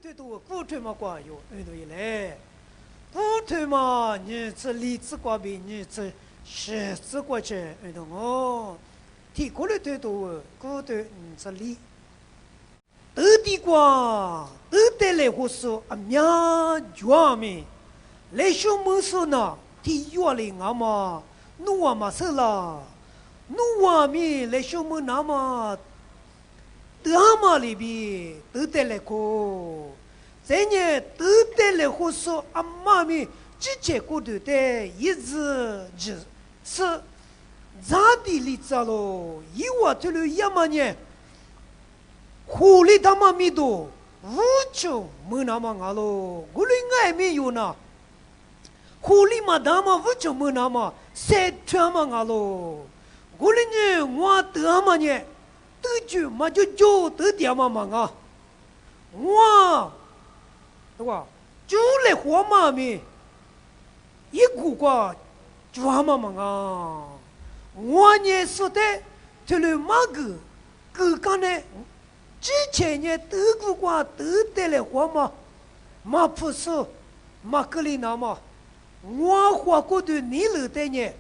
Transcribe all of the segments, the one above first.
推多古推嘛挂有对对嘞，古推嘛你这里子挂比你这十字挂去对的哦，提过来推多古推这里，得地挂得得来胡说啊面脚面，来修门说呢，提药嘞俺嘛，努啊嘛是啦，努啊面来修门那么。德玛里边都得来过，在呢都得来胡说阿妈咪之前过头的一直是咋地里咋咯？一话头了一嘛呢，狐狸他妈咪多，无穷没那么阿咯，狐狸爱没有呢，狐狸嘛他妈无穷没那么，塞川嘛阿咯，狐狸呢我德嘛呢。得就嘛就得点嘛嘛啊，我，对吧？就来活嘛咪，一股个抓嘛嘛啊，我呢说的，就来嘛个呢，之前呢得股个得来活嘛，嘛不是，嘛个里那嘛，我活过的你了的呢，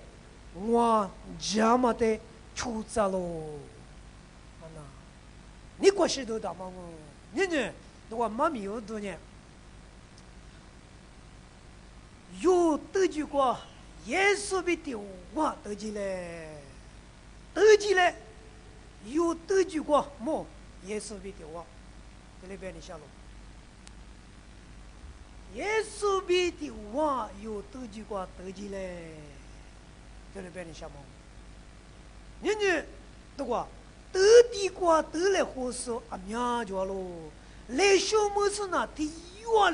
我家嘛的出走喽。你过世都打嘛我，你呢？我妈咪有多呢？有得几个耶稣比丢我得几嘞？得几嘞？有得几个么？耶稣比丢我，这里边你下路。耶稣比丢我有得几个得几嘞？这里边你下么？你呢？对吧？得地瓜得来好说啊面着喽，来小么事呢？第一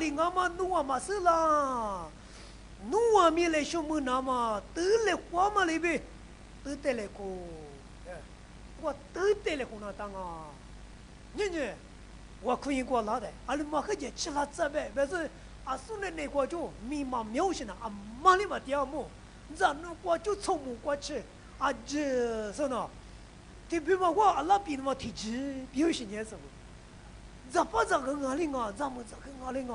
里俺们弄啊嘛事啦，弄啊没来小么那么得来花嘛里边，得来过，我得来过那当啊，你呢？我可以过来的，阿里嘛个节吃了这呗，但是阿孙的那个就密码描写呢，阿妈里嘛点么，咱那个就从不过去，啊这是呢。特别嘛，我阿拉比那么体质，比有些年什么，咋不咋个压力啊？咋么咋个压力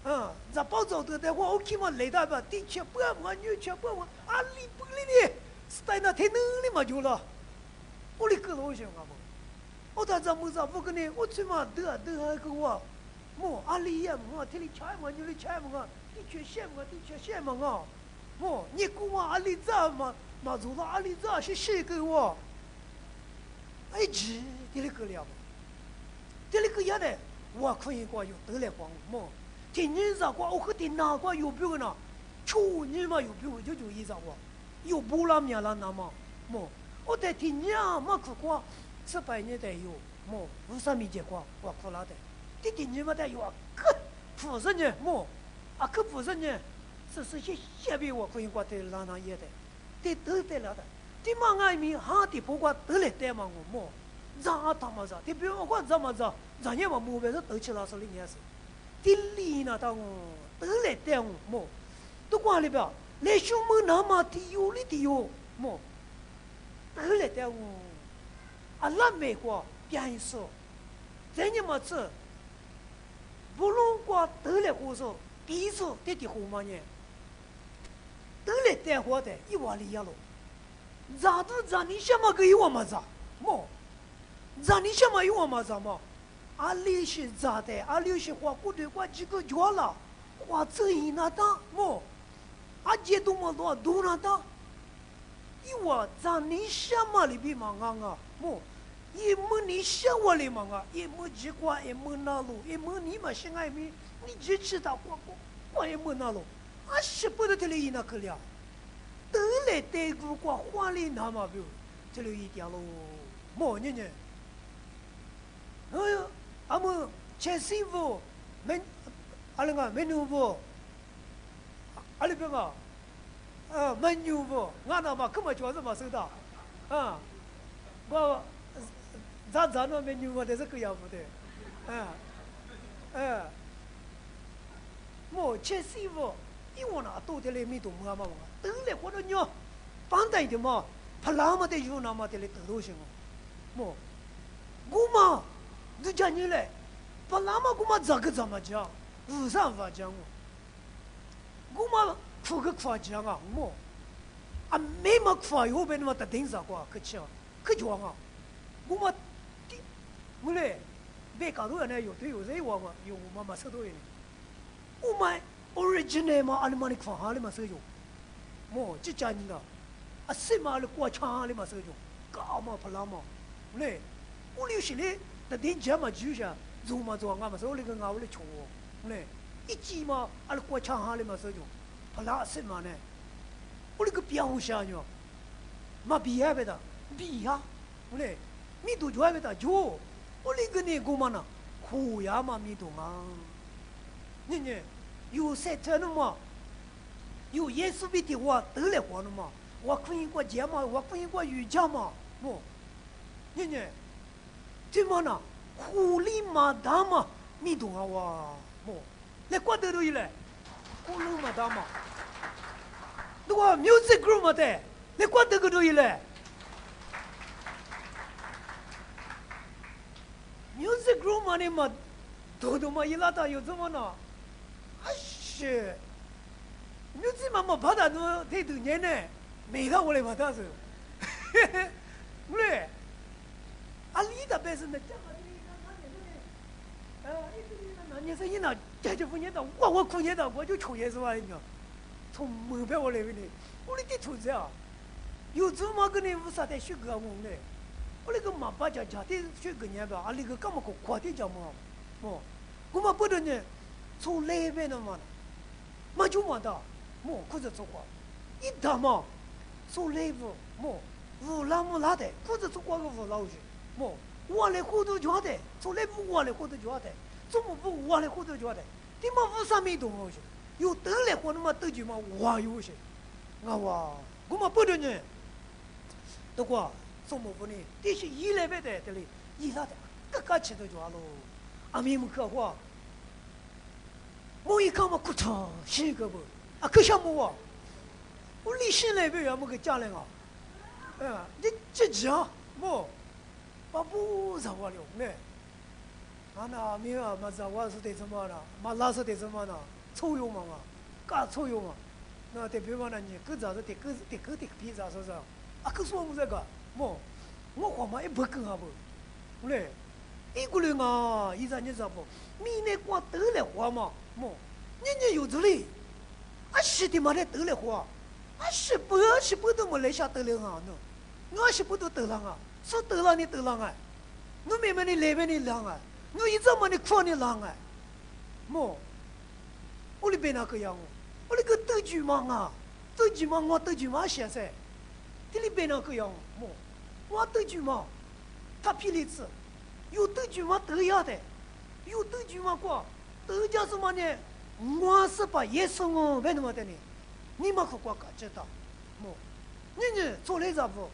啊？咋不走的话，我起码累到吧，的确不我女确不我，阿里不里呢，是在那天能力嘛就了，我哩个老想啊不，我他咋么咋不跟呢？我起码得个我，么阿里呀么，天里吃嘛，你里吃嘛，的确羡慕啊，么你跟我阿里咋嘛做了阿里咋是谁给我？哎，这里个了，这里个也得，我可以过有得来光么？天天啥过，我和天哪过有别个呢？去年嘛有别个就一啥过，有不拉面了那么么？我在天天嘛去过，100年得有么？50米结过，我苦了的。这天天嘛得有啊，可50年么？啊可50年，是些别我可以过得那也得，得了的。这嘛爱民哈的不管得来得嘛我么，咋他妈咋？这比如我怎么咋？咱也嘛没办法得起来手里面是，这里呢当得来得我么，都管里边来兄们那么的有么，得来得我，啊那美国变数，咱也么子，不论过得来胡说，第一次得胡嘛呢？得来得活的一碗里呀喽。咋都咋你什么个有我嘛咋么？咋你什么有我嘛咋么？阿里是咋的？阿里是花过的花几个月了，花这一那当么？阿姐都么多那当？有我咋你什么里边嘛啊么？一么你什么里嘛啊？一么几块，一么那路，一么你嘛是爱民，你只知道过一么那路，阿是不得这里那个了。得来得过过花里那么表，这里一点喽，么呢？哎呀，阿么前师傅，阿那个牛夫，阿里边个，牛夫，俺那嘛根本就是嘛收到，我咋那牛夫的是个样子的，么前师傅。因为那多的来没动嘛，等来或者鸟，反正的嘛，怕那么的有那么的来得到行么？我嘛，就叫你来，不那么我们这个怎么讲？无上法讲我们苦个法讲啊，我啊没么法有被那么的顶上过，可讲可讲啊，我们我嘞，别搞多人呢，有对有谁话嘛，有我们收到人，我们 original 嘛，阿里嘛你法阿里嘛收着，么这真的，啊什么阿里过场阿里嘛收着，搞嘛不拉嘛，嘞，我有时嘞，那点钱嘛就下。做嘛做啊嘛，所以个我来错，嘞，一季嘛，阿拉过场哈哩嘛说就，不拉什么呢？我那个表现哟，嘛比还别的，比呀，嘞，米都就还别的就，我那个呢个嘛呢，苦呀嘛米都嘛，呢，有赛车的嘛，有耶稣比的话得来过的嘛，我可以过节嘛，我可以过瑜伽嘛，么，呢，对嘛呢？苦力马达嘛，米懂啊哇，么，来过得都一来，苦力马达嘛，那个 music group 嘛的，来过得个都一来 ，music group 嘛呢嘛，都嘛一拉达有怎么呢？哎是，music 嘛把它都太多年呢，没到我来把它是，嘿嘿，对，啊你的本身的。你说你那解决不你的，我苦你的，我就求耶稣啊！你从门边我来问你，我那点出子啊，有这么个呢，无啥的学个我呢？我那个马把家家的学个年吧，啊那个干嘛个快点讲嘛？哦，我们不得呢，从那边的嘛，嘛就嘛的，么或者做过，一打嘛，从那边么，无拉么拉的，或者做过个无老师，么我来糊涂家的，从那边我来糊涂家的。怎么不我来活得觉得？你们无啥没懂东西，有得来活那么得就嘛我有些，我们不得呢，不过怎么不呢？这是依赖别的这里依赖的，各个吃都觉喽。阿弥们可话，我一看嘛，苦操，是个不？啊，可什么哇？我理性来边要么个家人啊，你这讲么？把不着我了呢？那没有嘛？这我是得什么呢？嘛拉是得什么呢？抽油嘛嘛，干抽油嘛。那得别嘛呢？你搁咋子得皮咋说是？啊，可说我这个，我话嘛也不跟啊不，嘞，一个人啊，一咱你知道不？米那光得来话嘛，人有这里，啊是的嘛来得来话，啊是不都没来下得了啊呢？我是不都得了啊？说得了你得了啊？你明白你来边你啷啊？我一直么你看你啷啊？我里边那个样我那个德举嘛啊，德举嘛我德举嘛写噻，这里边那个样我德举嘛，他批例子，有德举嘛得呀的，有德举嘛过，德家什么呢？我是把耶稣我为什么的呢？你们可光知道，你做来咋不？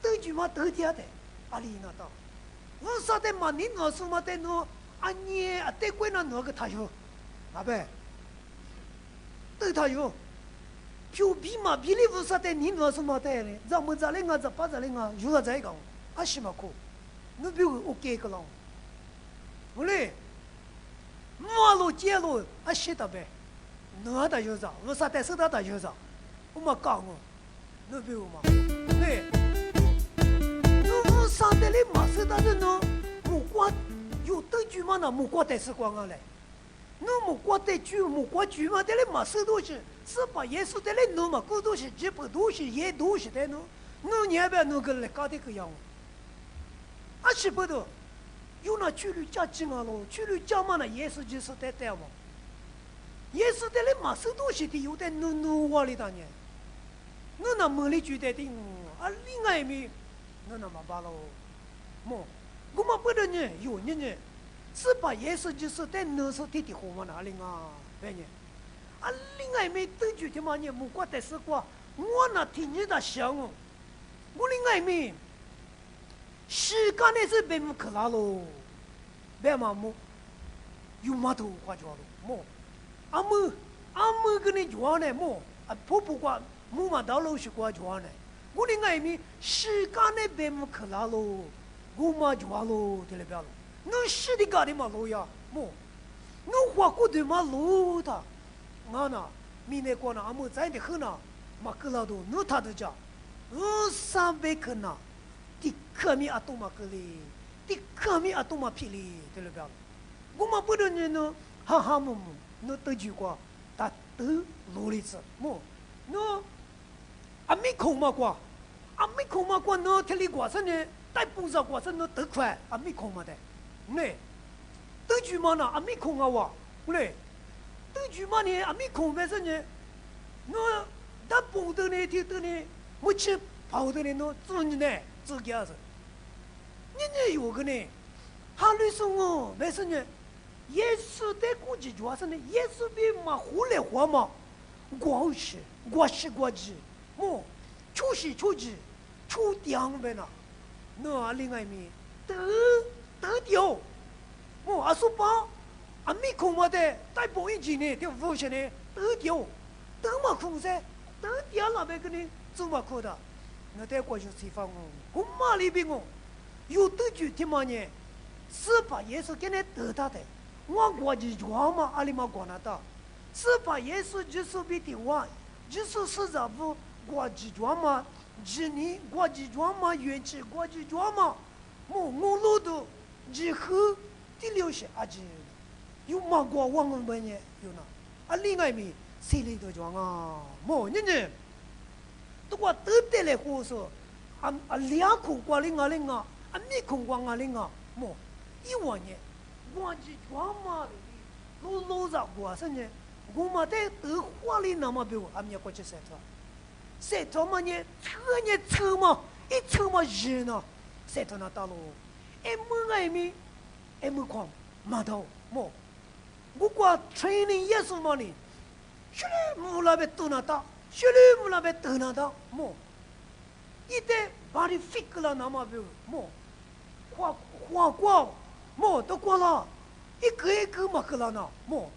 德举嘛得家的，阿里那道。我啥的嘛，你我什么的喏，啊你啊得归那哪个他有，阿伯，对他有，就比嘛比你我啥的你我什么的呢？咱们这里我这把这里我有个这个，啊什么苦，你比如 OK 个了，我嘞，马路街路啊写的呗，哪的有啥？我啥的是他的有啥？我没讲我，你比如嘛，对。啥的嘞？马是他的呢？木瓜有的句嘛呢？木瓜的是光啊嘞。那木瓜的句，木瓜句嘛的嘞？马是都是把耶稣的嘞？那么个都是这不都是也都是的呢？那你要不要那个来搞这个样？啊是不的，有那去律家经啊喽？去律家嘛呢？耶稣就是在这嘛。耶稣的嘞？马是都是的，有的努瓦里当年，那么里句的的啊，另外一面。那么巴喽，我们不得呢，有人呢，是把耶稣就是在那时候弟弟活嘛哪里啊？别呢，啊，另外没得住的嘛呢，木瓜的是瓜，我那听你的想哦，我另外没，时间呢是别木克拉喽，别嘛有码头花椒喽，阿姆跟你讲呢，啊婆婆瓜木嘛到楼是瓜讲呢。我另外一面时间呢别木克拉喽，我嘛就话喽，对了不要喽，侬是的搞的嘛喽呀，么，我花过的嘛路的，我呢，明年过呢，俺们在的很呢，嘛个老多，侬他的家，300克呢，的可米阿多嘛个哩，的可米阿多嘛皮哩，对了吧？我们不能呢，哈哈么么，侬得句话，他得努力子么，侬阿没空嘛过，阿没空嘛过，侬天里过生呢，带不上过生侬得快，阿没空嘛的，呢。得句嘛呢，阿没空啊哇，嘞，得句嘛呢，阿没空没事呢，我他蹦的呢，听的呢，没去跑的呢，侬做呢，做家子，你有个呢，哈律说我没事呢，耶稣在估计主要是呢，耶稣比嘛胡来话嘛，光是过去，么，出去，出两边呐，那另外一面得掉。我阿叔爸，阿没空嘛的，带保一几年，就无些呢，得掉，得嘛空噻，得掉那边个呢，做嘛空的，我在过去地方哦，我妈里边哦，有得句听嘛呢，是把耶稣给你得他的，我过去装嘛，阿里嘛管他的，是把耶稣就是比的话，就是是咋不过去装嘛，今年过去装嘛，元气过去装嘛，我路都以后。第六些阿姐，有马过往我们呢有呢，啊另外一面谁来都讲啊，么呢？都话得得来火说，两口瓜零啊，没口瓜啊么一万年，我只装嘛的，路上过生呢，我们在得花里那么多，俺们过去塞头嘛呢，车嘛，一车嘛人呢，塞头那道路，么外面。没空，码头么？我挂training耶稣嘛呢？学里木那边都那打，学里木那边都那打么？一旦把你 fix 了那么多么？花光么都过了，一个嘛个了呢么？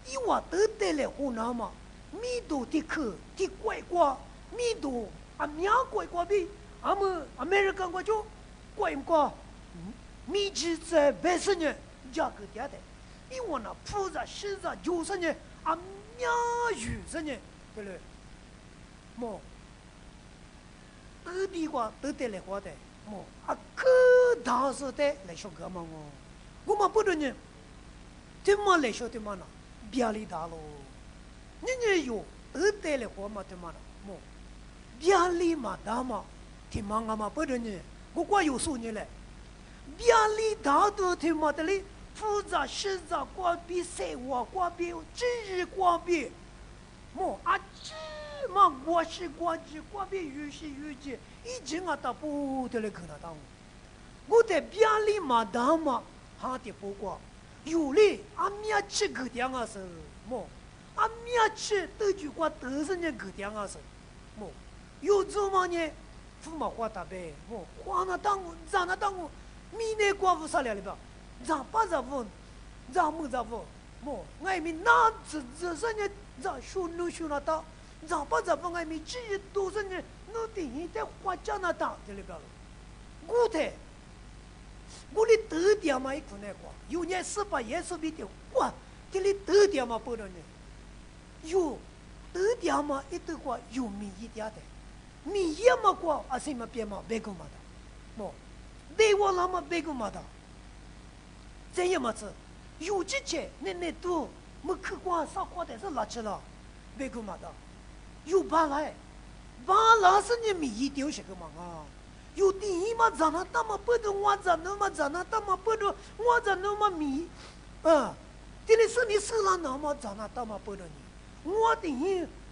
一话都得来湖南嘛，米多的去的怪瓜，米多啊苗怪瓜比，俺们 American 瓜就怪瓜。米只在百十年价格跌的，因为呢，铺子、石子、90年啊，苗60年，对不对？么，得地瓜得得来花的，么啊，可大是的来说个嘛我们不能呢，怎么来说的嘛呢？别里大喽，你有得得来花嘛的嘛呢？么，别里嘛大嘛，听嘛我们不能呢，我光有数年嘞。别里大多听嘛的嘞，复杂实杂关闭生活关闭知识关闭，么啊这嘛我是关闭语是语句，已经啊打不得了可能当，我在别里嘛大嘛，哈的不过，有嘞阿面吃个点啊是么，阿面吃都就光都是人个点啊是么，有做嘛呢？父母花大呗，么花那当我，咋那当我？米内瓜夫啥了里边，咋把咋问，咋么咋问，么俺们那这些人咋说那打，咋把咋问俺们这些都是人，那等于在花家那打这里边了。我的得点嘛一个那个，有年是把耶稣比的哇，这里得点嘛不能呢，有得点嘛一得话有米一点的，米也嘛过，啊什么别嘛别个嘛的，么。对我那么别个嘛的，这样么子，有这些那都没客观啥话的是哪去了，别个嘛的，有巴来是你米一丢些个嘛啊，有第一嘛咋那大嘛不得我咋那么咋那大嘛不得我咋那么米，这里是你是了那么咋那大嘛不得你，我第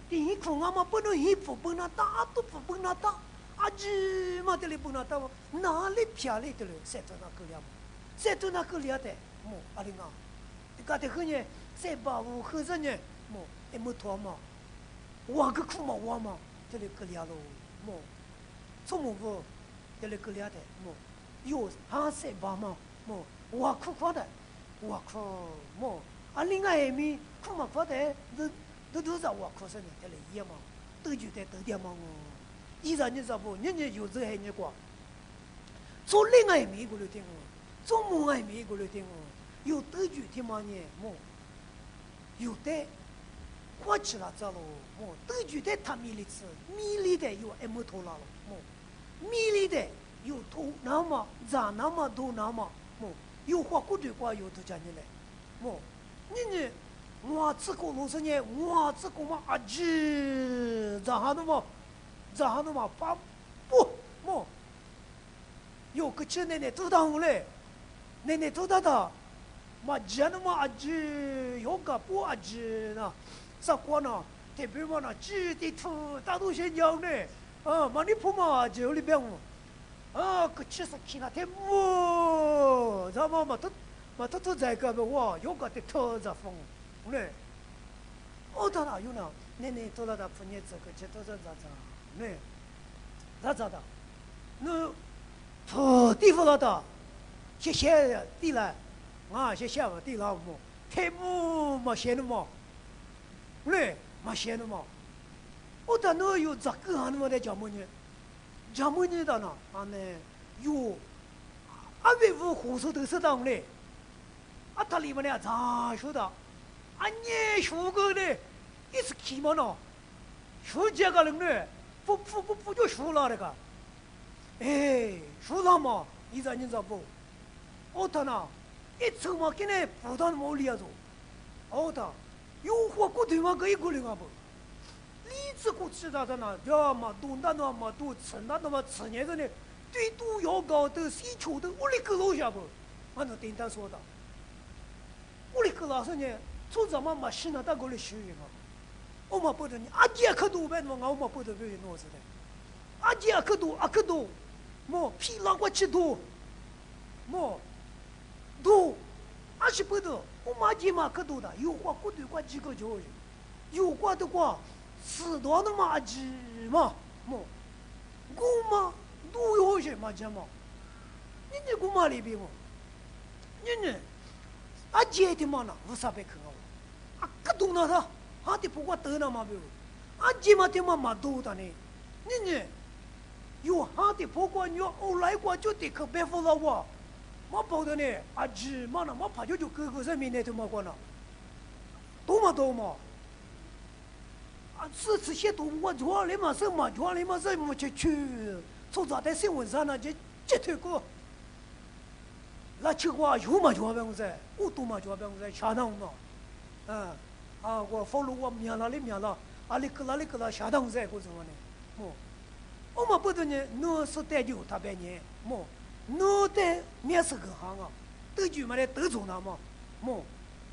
一空啊嘛不得一副不那大都不那大。啊，这嘛的里不那到哪里漂亮的了？谁做那个了？谁做那个了的？么阿里啊，你搞得很呢？谁把我和尚呢？么也没拖嘛，我个苦嘛我嘛，这里个了喽，么从么不这里个了的么？有还谁把嘛？么我苦苦的，我苦么？啊，另外一面苦嘛苦的，都在我苦上呢，这里一嘛，都觉得都点嘛我。依然你知不？人有这还你过，从另外一面过来听哦，从另外一面过来听哦。有德举的嘛呢？么有的，过去了这喽，么德举的他米里子，米里的有爱木头了喽，么米里的有头那么咋那么多那么么有花骨的瓜有的讲的嘞，么你我这个路上呢，我这个嘛啊只咋哈那么把不么有个吃奶奶都当嘞，奶奶都当的。嘛，人嘛啊，只有个不啊只呢，啥过呢？特别嘛呢，只的土大都先讲呢，啊，嘛你不嘛就里边啊，个吃是去那天么，咱们嘛都在个不哇，有个的土在风，呢，哦，当然有呢，奶奶都在那碰见这个吃都在咋，呢，咋的，那土地方了的，谢谢地来。啊，些下午地老么，太不嘛闲的嘛，嘞嘛闲的嘛，我当那有这个哈那么的讲么呢？讲么呢的呢？啊呢有阿维夫胡说都是当嘞，啊他里面呢咋说的？啊你说个呢，一是起嘛呢？说这个人呢，不就说了那个？哎，说了嘛，你咋不？我他呢？一抽嘛，给你不当毛利啊做，好的，有花骨头嘛，个一个人啊不，荔枝骨吃到的呢，要么东大那么多，吃那么吃年的呢，对都要高的，西求的，我哩个老下不，俺那订单说的，我哩个老师呢，从咱们嘛是那大个哩学嘛，我嘛不得你，阿姐可多呗，我嘛不得别人弄死的，阿姐可多，么皮拉过去多，么。多，二十不多，我妈姐嘛可多的，有花骨头瓜几个就，有瓜的瓜，适当的嘛鸡嘛，么，我嘛都有些嘛姐嘛，你姑妈里边么，你阿姐的嘛呢，无啥别看啊，啊可多那他，他的不过得那嘛别，阿姐嘛的嘛多的呢，你有他的不过你要后来过就得可别服了我。我跑的呢，啊，只嘛呢，我怕就个在面前头嘛过呢，多嘛，啊，这些多我抓你嘛什么，去，从早在新闻上呢这头个，那去过有嘛抓不在，我多嘛抓不在，下当嘛，啊，我follow我命了，啊里个啦下当在过什么呢，我嘛不得呢，那是带就他别年，么。侬在面试个行啊，都就嘛来都做那么，么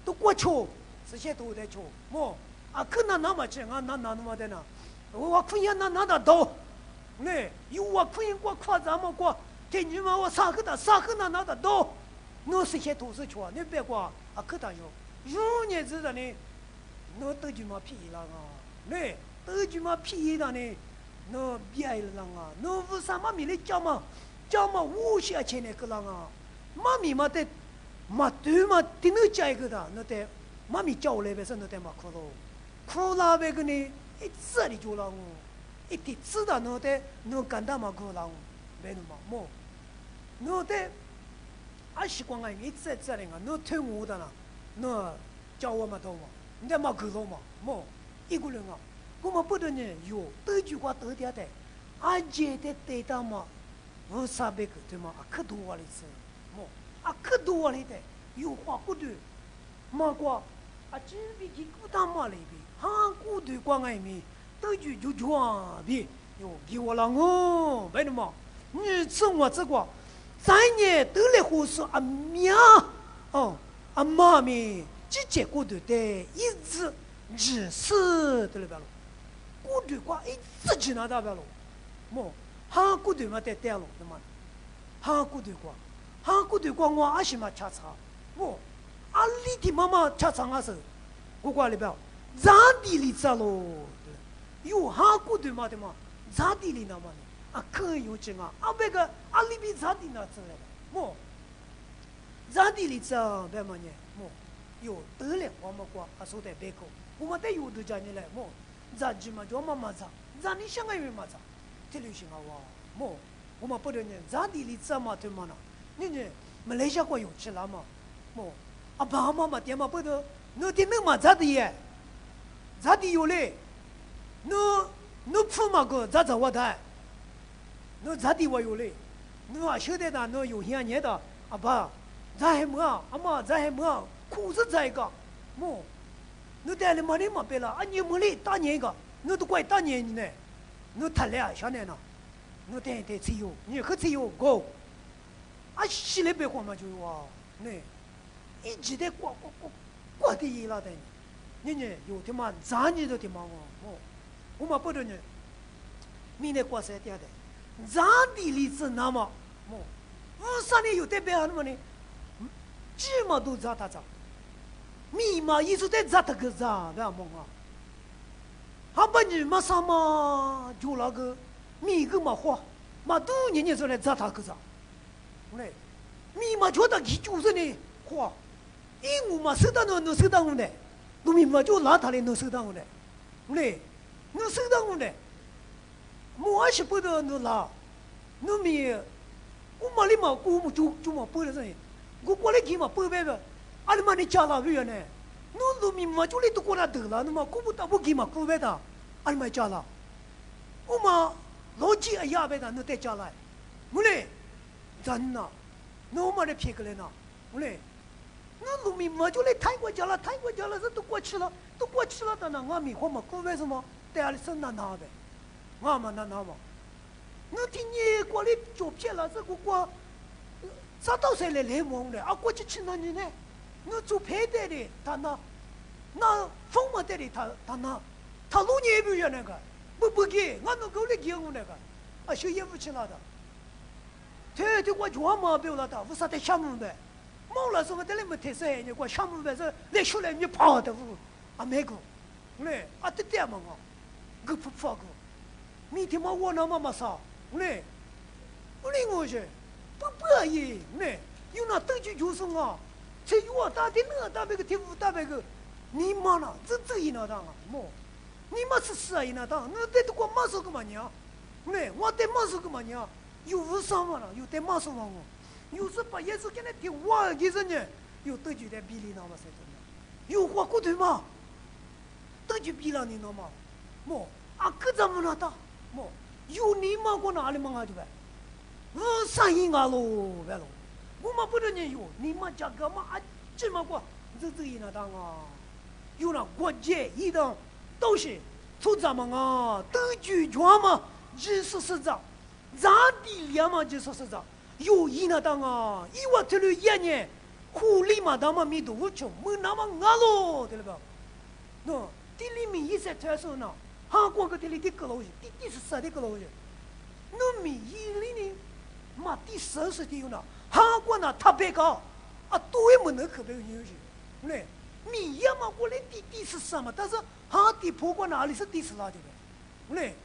都过桥，这些都在桥，么啊可那么去啊那么的呢，我可以那的多，呢有我可以我夸咱们过，天你嘛我啥个那的多，侬这些都是桥，你别过啊可大有年子的呢，侬都就嘛便宜了啊，呢都就嘛便宜了呢，侬别了啊，侬为啥么没来讲嘛？叫嘛无下钱那个人啊，妈咪嘛得，嘛对嘛的那家一个的，那得妈咪叫来呗，是那得嘛苦啦呗个呢，一直里就了一点知道那得那干大嘛苦啦，没那么么，那得，俺习惯啊，一直在那个，那听我的啦，那叫我嘛多嘛，你得嘛苦了嘛，么一个人啊，我们不得呢，有多句话多点的，俺姐的对到嘛。无啥别个对吗？可多了是，么可多了的，有花骨头，嘛过，这边几个大马里边，韩国的光爱面，都就装边，哟，给我了哦，为什么？你吃我这个，3年都来胡说啊命，哦，啊妈咪，这结骨头的，一直只是得了边了，骨头光一直只拿到边了，么？韩国队嘛在带路的嘛，韩国队光我还是嘛吃茶，我阿里的妈妈吃茶啊是，我管里边，咋地里走喽？有韩国队嘛的嘛，咋地里那么呢？啊可有劲啊！啊那个阿里比咋地那走来的，么咋地里走别么呢？么有得了我们过啊说在别个，我们得有的家呢来么，咋子嘛叫妈妈咋，咋你想个嘛咋？这流行啊哇，么我们不能呢，咋地里怎么对嘛呢？你马来西亚国有吃了嘛？么啊，爸妈嘛，爹妈不得，那的那嘛咋的耶？咋的有嘞？那父妈个咋我的？那咋的我有嘞？那啊晓得的，那有些年的啊爸，咋还没啊？阿妈咋还没啊？裤子咋一个？么？那带了嘛的嘛别了，啊你没嘞大年一个，那都怪大年呢，那他俩小年呢？那带吃油，你可吃油够？啊洗了别慌嘛就有啊，那一直在挂的了的，你有他妈咋你都他妈我嘛不得呢，明天挂谁点的？咋的例子那么么？为啥呢有代表什么呢？芝麻都咋他咋？密码一直在咋他个咋的么啊？还把你嘛啥嘛就那个米个嘛花，嘛都年说来咋他个咋？嘞，密码觉得他就是呢花，因我嘛收到能收到我的，我密码就拿他来能收到我的，嘞，能收到我的。我是不得那啦，那米，我嘛里嘛我就嘛不得啥，我过来去嘛不白个，阿里嘛你家那边呢，那米嘛就来都过来得了，那么我不打不去嘛不白的，阿里嘛家了，我嘛老几哎呀白的那带家来，我嘞，真呐，那我嘛来骗个来呐，我嘞，那米嘛就来泰国家了，这都过去了的那我米货嘛过白什么，带阿里生那呗。我嘛那嘛，我听你过来做骗了，这个过啥到谁来忙的？啊，过去吃那你呢？我做骗的他那风嘛的他那，他老年不要那个，不给，我能够来给我那个，啊，学业不去了的。他我全嘛不了的，为啥在项目呗？忙了什么的来没特色，你过项目呗是来学来你跑的不？啊没个，嘞啊得点嘛我，个不发个。明天嘛我那嘛啥，嘞，我去，不也，嘞，有那登记就是我，这我打的那打那个天府打那个，你妈呢？这一那当啊，么？你妈是死啊一那当，我在这个马手干嘛呢？嘞，我在马手干嘛呢？有为啥嘛了？有在马手嘛我，有时把也是跟那听我其实呢，有登记在比例那么谁的呢？有花骨头嘛？登记比了你那么，么？啊，可怎么那当？么有你嘛过哪里嘛就呗，我上瘾啊喽，呗喽，我嘛不得呢有，你嘛价格嘛啊这么过，这一那当啊，有那国界一等都是出咱们啊，都拒绝嘛，就是这，咋地了嘛就是这，有一那当啊，一我这里一年，苦力嘛他妈没多穷，没那么啊喽，对了吧？那地里面一些特殊呢。韩国个地里的阁楼去，第14的阁楼去，那米一里呢，嘛第30的有呢，韩国那特别高，啊，多也没能可别有去，嘞，米也嘛过来第14嘛，但是韩地破过哪里是第14的呗，嘞，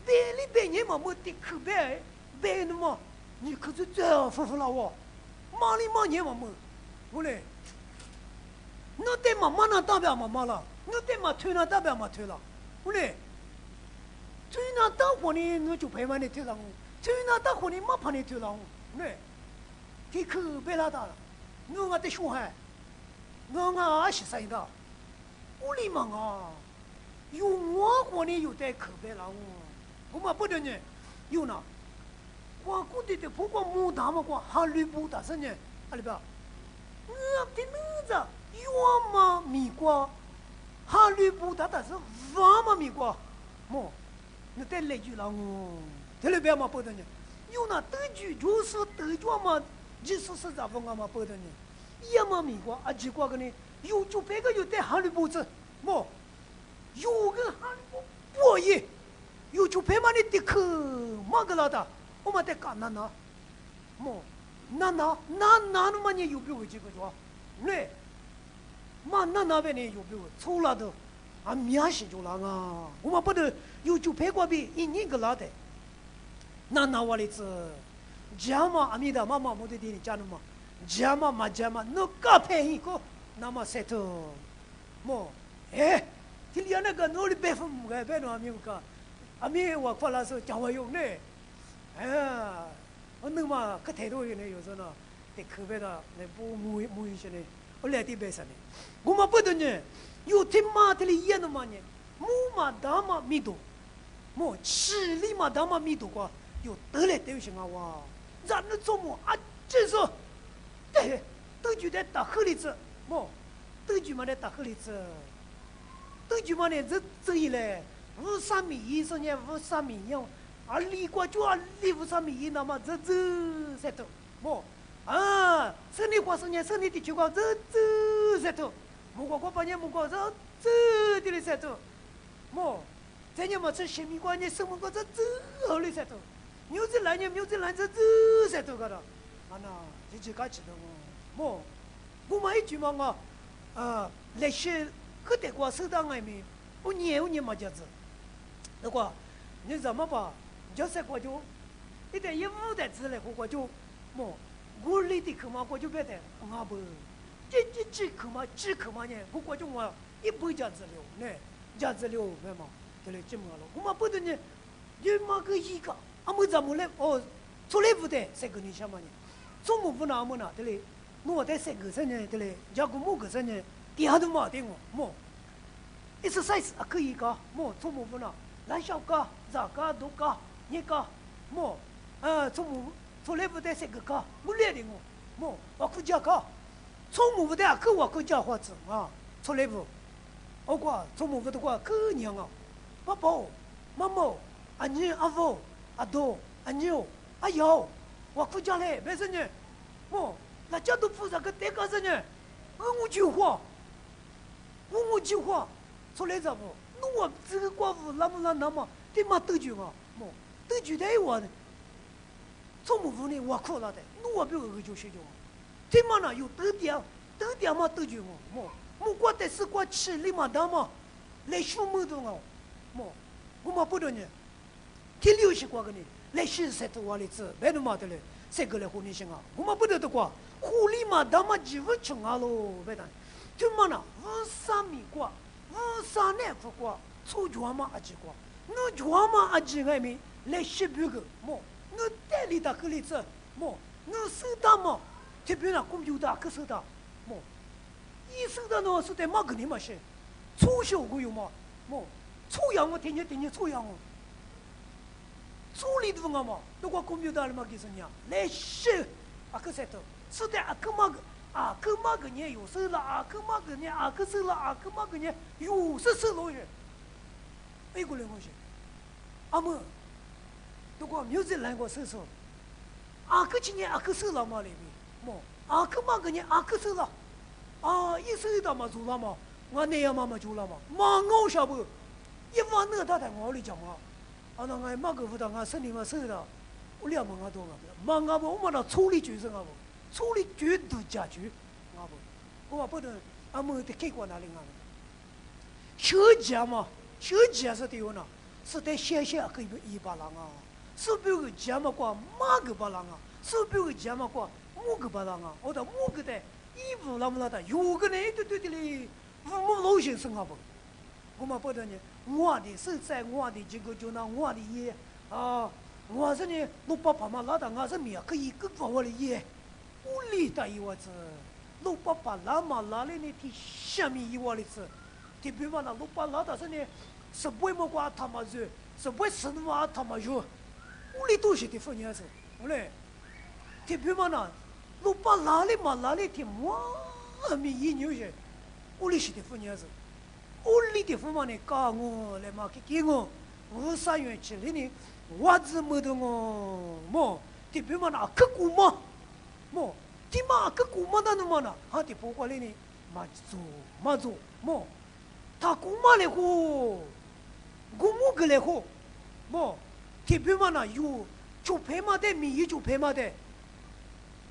白里白年嘛没地可别，白的嘛，你可是这样服了我，马里马年嘛没，我嘞，那得嘛那代表嘛了，那得嘛推那代表嘛推了。我嘞，最那大伙呢，我就陪完你推上我；最那大伙呢，没陪你推上我。嘞，他可别拉大了，我的小孩，我10岁的，屋里嘛啊，有我伙呢，有在可别拉我嘛不得呢，有呢，我估计的不光木大嘛，光哈绿布大是呢，阿里边，我的儿子有嘛米瓜。哈律布他是王嘛米瓜，么？那得来句了我，这里边嘛不得呢。有那德句就是德句嘛，就是咋风啊嘛不得呢。也嘛米瓜啊，几瓜个呢？有就别个有带哈律布子，么？有个哈律布不也？有就别嘛你得去嘛个了的，我嘛得干那，么？那嘛你有别个几个着？嘞？嘛那边呢有没有抽了的，啊面是就了啊，我们不得有就拍过比一年个拉的，那我的子，家嘛阿弥陀妈妈没得的家的嘛，家嘛那个拍一个，那么塞头，么，哎，这里那个哪里百分个百多阿弥个，阿弥我发了时候讲我用呢，哎，我那么可态度有呢有时呢，得可别的那不母一些呢，我来的别啥呢？我们不得呢，有天马的里演的嘛呢，木嘛大嘛密度，么吃里嘛大嘛密度过，有得来都行啊哇！咱那做么啊？这是，对，都觉得打黑里子，么都觉得打黑里子，都觉得呢这一来53米1说呢53米1，啊里过就啊里53米1那么这才头么？啊，生理话说呢，生理的情况这才头，木瓜把呢木瓜这的才头，么？咱要么吃新米瓜呢，生木瓜这好哩才头，牛子来这才头个的，啊那这搞起的么？我们一句嘛来些可得过手当外面，我年嘛叫子，那个你怎么办？就是过就一点一5的之类，我就么？我里的口嘛，我就别的我不，这口嘛，呢，我就我100家子了，呢，家子了，没嘛，对嘞，这么了，我们不得呢，你嘛个一个，俺们怎么来？哦，出来不得，这个你想嘛呢？中午不拿么呢？对嘞，我在这个上呢，对嘞，家个木个上呢，底下都没得我，么，exercise 可以个，么，中午不拿，来小个，咋个都个，你个，么，中午。从来不带这个搞，我来的我可家搞，从母不带可我可家伙子啊，从来不，我过从母不的过可娘啊，爸爸、妈妈、阿娘、阿父、阿多、阿娘、阿瑶，我可家嘞，没事呢，那家都负责个带个事呢，我就话，从来咋不？那我这个寡妇那么，对嘛都就啊，都就得我呢。从母父呢，我哭了的，我不要就学就，他妈呢有得点嘛得就我过的是过吃里嘛的嘛，来学么的我嘛不得呢，他留下过个呢，来学才多话的字，别的嘛的嘞，这个来胡你行啊，我嘛不得的过，狐狸嘛的嘛几乎穷啊喽，别的，他妈呢53米过，53年不过，出脚嘛阿几过，那脚嘛阿几外面来学别个我代理的个例子，我手打嘛，特别那公牛打可手打，一手打呢是在马个里嘛些，粗小我有嘛，粗样我天天粗样哦，粗里头嘛，如果公牛打了嘛给是呢，来些可塞头，是在可马个呢有手了，可马个呢可手了，可马个呢有手了些，美国人我些，阿么。如果没有人来过手手，个今年个手了嘛里面，个嘛个年个手了，一手到嘛做了嘛，我那样嘛做了嘛，我晓不，一万那他在我里讲嘛，那我嘛个不到我身体嘛手了，我2万多个，我不我那处理就是我不，处理绝对解决，我不能，们得开过哪里啊？小姐嘛，小姐是对我呢，是得谢个一把人啊。是别个家嘛过马个巴郎啊，是别个家嘛过木个巴郎啊，我的木个的衣服那么那的，有个呢对的嘞，我老先生啊不，我们不得呢，我的手在我的这个就拿我的爷我是呢，老爸爸嘛拉的我是面可以更放我的爷，我里的一窝子，老爸爸拉嘛拉的呢提下面一窝的子，特别嘛那老爸拉的是呢，是不会么过他妈热，是不会是嘛他妈热。屋里都是的妇女子，我嘞，特别嘛呢，老爸哪里的哇，米一牛些，屋里是的妇女子，屋里的父母呢，教我来嘛给我，53元起来呢，我怎么的特别嘛呢，可古嘛，的嘛可古嘛那么呢，的不过来呢，嘛做，他古嘛来乎，古木个来乎，特别嘛呢，有就拍嘛的，米就拍嘛的。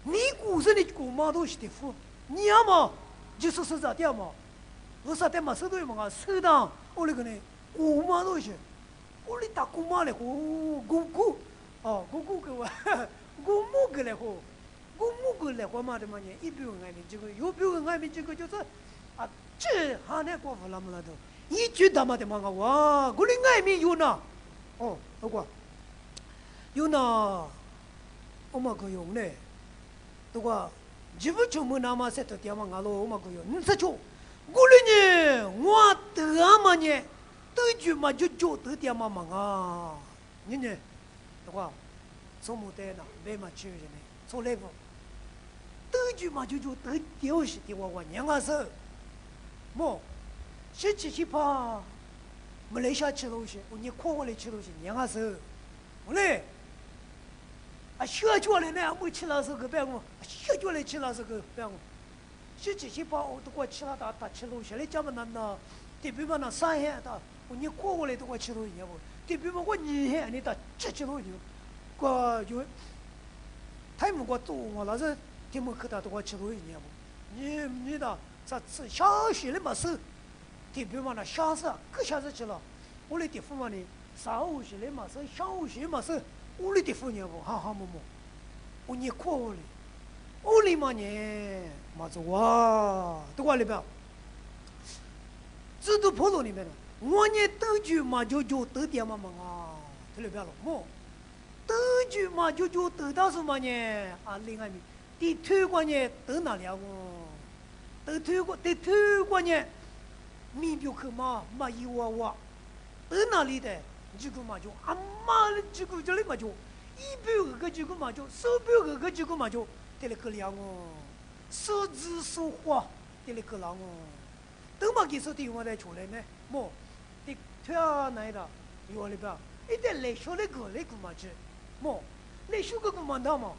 你古人的古嘛都是的富，你要么就是啥点嘛，我啥点嘛手头嘛手当，我那个呢古嘛都是，我哩打古嘛嘞，古个哇，古木个嘞古木个嘞古嘛的嘛呢，一表外面这个，有表外面这个就是这还那过不那么那的，一句他妈的嘛哇，我哩外面有呢，不过。有那，我们可用嘞，都过，你不就没那么些头点嘛？俺老我嘛个哟，你这就，我嘞呢，我得嘛呢，得就嘛就得点嘛嘛啊，你呢，都过，从没得呢，没嘛去的呢，从来不，得就嘛就得丢是的我娘啊是，么，17、18，没来下吃东西，你看我来吃东西，娘啊是，我嘞。啊，学脚来呢，没吃了这个别个，学脚来吃了这个别个，17、18我都过吃了打吃东西，来家们那，对比嘛那3天的，你过过来都过吃东西不？对比嘛我2天你打吃东西，过就，他们过多我那是他们去他都过吃东西不？你的这吃小学的没事，对比嘛那小时可小时吃了，我的地方嘛呢，上午学的没事，上午学没事。屋里的妇女不，哈哈么么，我你哭屋里，屋里嘛呢，嘛子哇，都管里边，这都普通里边了，我呢得句嘛就得点嘛嘛啊，这里边了么，得句嘛就得到什么呢？啊，另外面，地推过呢得哪了哦？得推过呢，米表去嘛一娃，得哪里的？这个嘛就阿妈的这个这里嘛就100个这个嘛就300个这个嘛就得了个两哦，手指手花得了个两哦，等嘛给手提我再出来呢，么的推啊那的有里边一点来学那个嘛去，么来学个嘛那么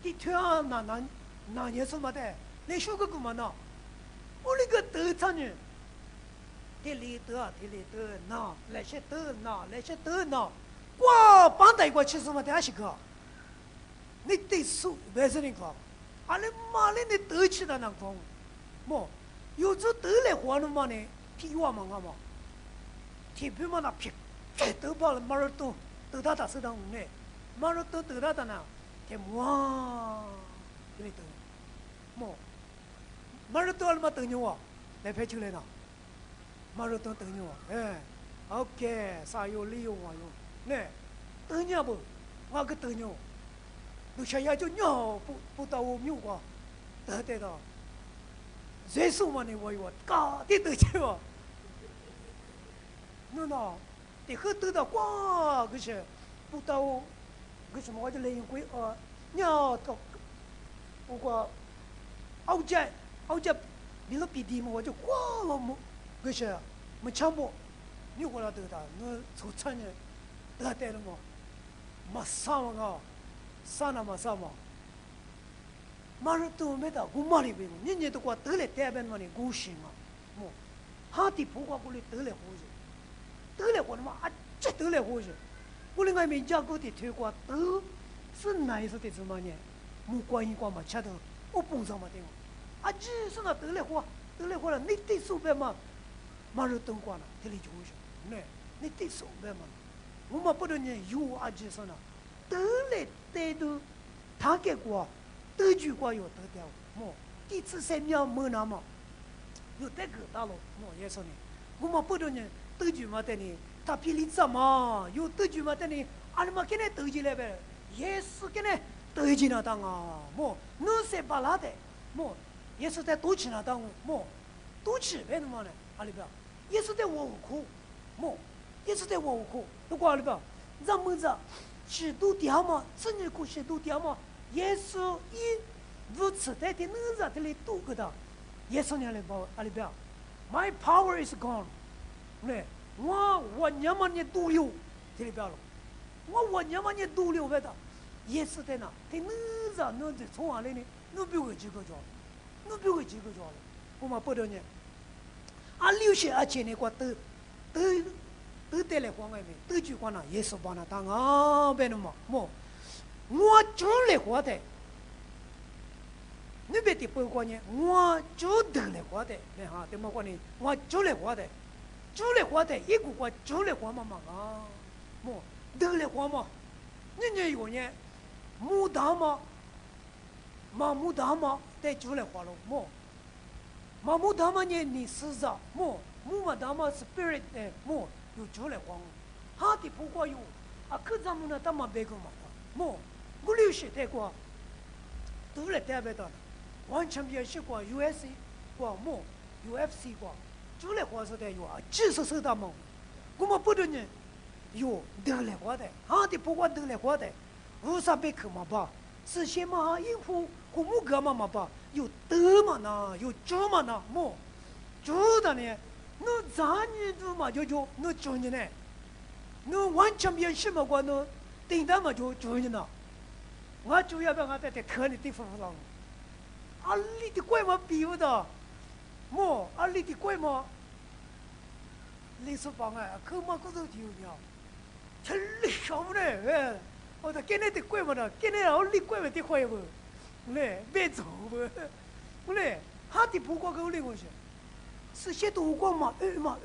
的推啊那也什么的来学个嘛那，我那个得啥呢？地里得那，那些得那，我帮带过去什么的还是个，你得手为什么个？阿拉妈嘞你得起的那个，么有时得来活了嘛呢？皮娃嘛嘛，皮皮嘛那皮，得把了马尔多得他手当呢，马尔多得他呢，天哇，这里得，么马尔多了嘛得牛啊，来拍出来了。马上等你我，哎 ，OK，啥有理由啊有，呢，等你不，我个等你，你想要就鸟不到我牛瓜，得到，谁说嘛呢？我嘎的得去吧，那得很得到瓜个些，不到个什么我就来回啊，鸟到，我个，熬家，你那比地嘛我就瓜了么。个些没强迫，你过来得他，那出产呢，得得了么？没啥嘛个，啥那么啥嘛？马上都没到，我妈里边，人都过得来代表嘛的故事嘛，么？哈地不过过来得来活着，得来活的嘛啊，这得来活着，我另外面家过的推过得是哪一次的什么呢？没关系过嘛，吃的我补上嘛的，啊，这是那得来活了，你得手边嘛？马上灯光了，这里就会说，你得手呗嘛，我们不能呢有阿姐说呢，得来得到，他给过，得句过有得掉，么第次3秒没那么，有得个大了，么也说呢，我们不能呢得句嘛的呢，他比你怎么有得句嘛的呢，阿拉嘛给你得起来呗，也是给你得起那当啊，么侬是巴拉的，么也是在多起那当，么多起呗那么呢，阿里边。也是在我苦，么，也是在我苦。如果里边，咱们这许多条嘛，真是苦许多条嘛，也是以如此在的能在这里度过的，也是那里包阿里边 ，My power is gone， 对，我娘们你独留这里边了，我娘们你独留外的，也是在那，在能在能在从哪里呢？能别个几个叫，了，我们不得呢。啊，留些阿钱呢？我都带来国外面，都去国那也是帮他当啊，别那么，我就来活的，你别的不管呢，我就得来活的，别哈，对么管呢？我就来活的，一个我就来活嘛啊，得来活嘛，人有呢，木大嘛，木大嘛，得就来活了，马木达嘛呢？你是啥？木嘛达嘛 spirit 的木有出来黄，哈的不过有啊，可咱们那他妈别个嘛的木，我留学带过，都来代表到了，完全别是过 USA 过么 UFC 过，就来话说的有啊，技术手段么，我们不得呢，有得来话的，的不管得来话的，无啥别克嘛吧，是先嘛应付古木格嘛吧，有得嘛呢，有做嘛呢么，做的呢，那咱你做嘛就那做你呢，那完全别什么过那订单嘛就做你呢。我主要把我在特里地方上，阿里的怪嘛比不到，么阿里的怪嘛，历史方案，可嘛个都丢掉，真厉害不嘞？我的今年的怪嘛的，今年阿里怪嘛的坏不？嘞，别走不？不嘞，他的不过够嘞我是，是些多光嘛，里嘛，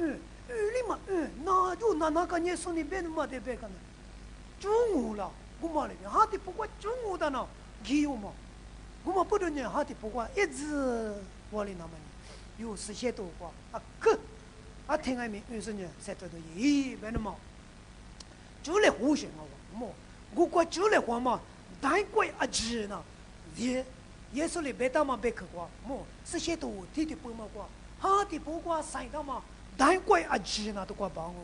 那就那个年说你别嘛的别个呢，中午了。我嘛里面，他的不管中午的呢，也有嘛。我嘛不多年，他的不管一直我里那么呢，有10些多个啊，听外面20年才得到咦，别那么，就来胡想我管就来话嘛，难怪啊子呢，也是里别当嘛别去过，10些多天的不嘛过，他的不管晒到嘛，难怪啊子呢都过帮我，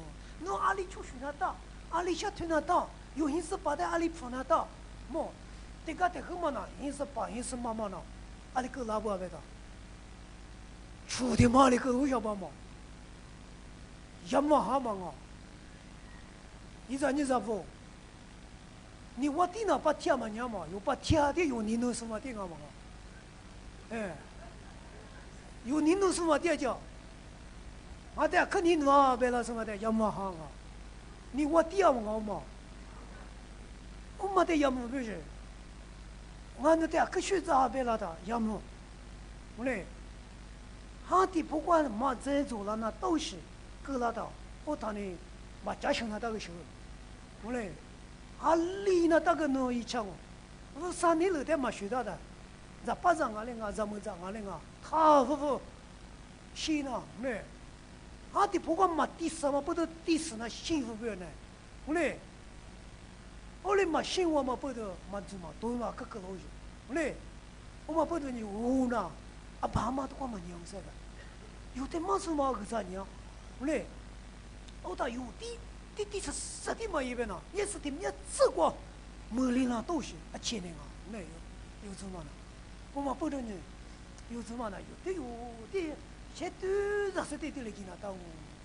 那阿里出去那到，阿里下去那到。有人是把在阿里碰得到，这个么呢？人是把人是妈妈呢，阿里够拉不来的，出的嘛里够多少帮忙，也么哈忙啊！你咋不？你我电脑把天嘛娘嘛，有把天的有你弄什么电脑嘛？哎，有你弄什么电叫？我的肯定弄别了什么的，也么哈啊！你我电嘛嘛？我没得要么不是，我那点可学杂别了的要么，我嘞，他的不管嘛在做了那都是，够了的，我当你嘛家乡那那个时候，我嘞，阿里那那个弄一枪，我3年了的嘛学到的，咋巴掌啊嘞啊，怎么长啊嘞啊，他不，是呢，嘞，他的不管嘛第什么不都第4那幸福不呢，我嘞。我嘞嘛生活嘛不得嘛做嘛多嘛个东西，我嘞，我嘛不得你无呢，啊爸妈都管嘛娘噻个，有的嘛是嘛个啥娘，我嘞，我到有的是的嘛一边呢，也是的也吃过，没领了东西啊钱呢啊，那有什么呢？我嘛不得呢，有什么呢？有的，现在是的来给那当